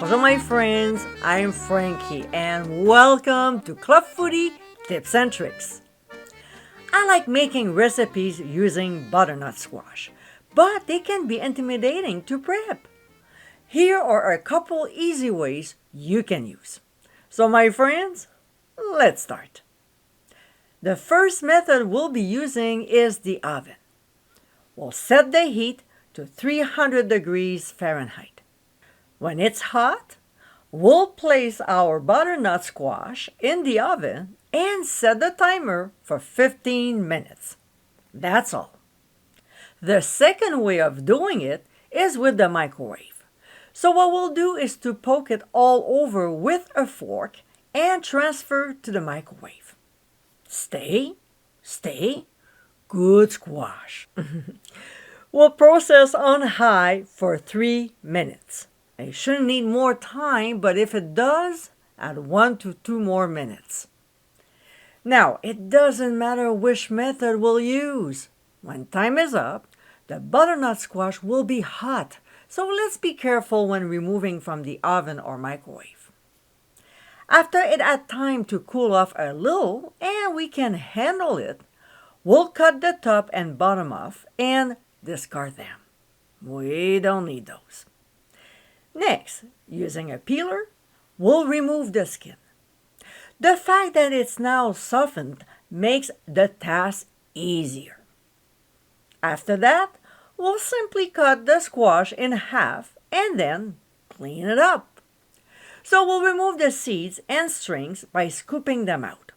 Bonjour my friends, I'm Frankie and welcome to Club Foodie Tips and Tricks. I like making recipes using butternut squash, but they can be intimidating to prep. Here are a couple easy ways you can use. So my friends, let's start. The first method we'll be using is the oven. We'll set the heat to 300 degrees Fahrenheit. When it's hot, we'll place our butternut squash in the oven and set the timer for 15 minutes. That's all. The second way of doing it is with the microwave. So what we'll do is to poke it all over with a fork and transfer to the microwave. Stay, good squash. We'll process on high for 3 minutes. It shouldn't need more time, but if it does, add 1 to 2 more minutes. Now, it doesn't matter which method we'll use. When time is up, the butternut squash will be hot, so let's be careful when removing from the oven or microwave. After it had time to cool off a little and we can handle it, we'll cut the top and bottom off and discard them. We don't need those. Next, using a peeler, we'll remove the skin. The fact that it's now softened makes the task easier. After that, we'll simply cut the squash in half and then clean it up. So we'll remove the seeds and strings by scooping them out.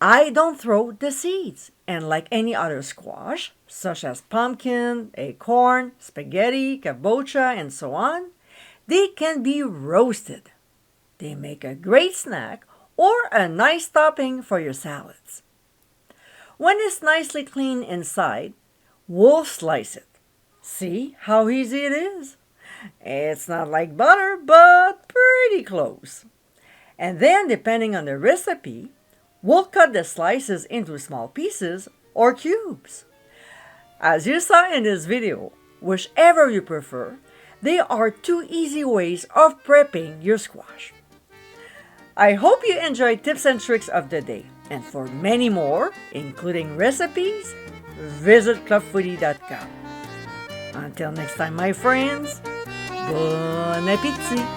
I don't throw the seeds, and like any other squash, such as pumpkin, acorn, spaghetti, kabocha, and so on, they can be roasted. They make a great snack or a nice topping for your salads. When it's nicely clean inside, we'll slice it. See how easy it is? It's not like butter, but pretty close. And then, depending on the recipe, we'll cut the slices into small pieces or cubes. As you saw in this video, whichever you prefer, they are 2 easy ways of prepping your squash. I hope you enjoyed tips and tricks of the day. And for many more, including recipes, visit clubfoodie.com. Until next time, my friends, bon appétit!